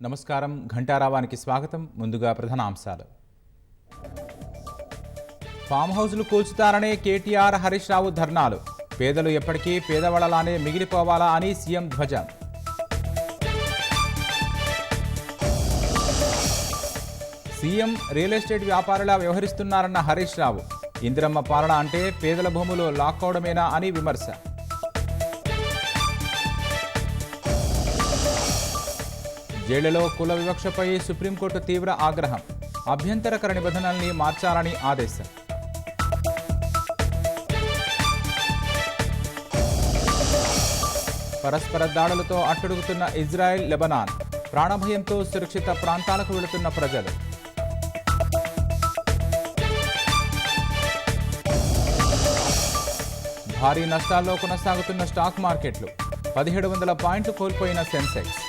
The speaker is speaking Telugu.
నమస్కారం. ఘంటారావానికి స్వాగతం. ముందుగా ప్రధాన అంశాలు. ఫామ్ హౌస్లు కూల్చుతారనే కేటీఆర్, హరీష్ రావు ధర్నాలు. పేదలు ఎప్పటికీ పేదవాళ్లలానే మిగిలిపోవాలా అని సీఎం ధ్వజం. CM real estate వ్యాపారులా వ్యవహరిస్తున్నారన్న Harish Rao. Indiramma పాలన అంటే పేదల భూములు లాక్కోవడమేనా అని విమర్శ. జైళ్లలో కుల వివక్షపై సుప్రీంకోర్టు తీవ్ర ఆగ్రహం. అభ్యంతరకర నిబంధనల్ని మార్చాలని ఆదేశం. పరస్పర దాడులతో అట్టుడుగుతున్న ఇజ్రాయెల్, లెబనాన్. ప్రాణభయంతో సురక్షిత ప్రాంతాలకు వెళుతున్న ప్రజలు. భారీ నష్టాల్లో కొనసాగుతున్న స్టాక్ మార్కెట్లు. 1700 పాయింట్లు కోల్పోయిన సెన్సెక్స్.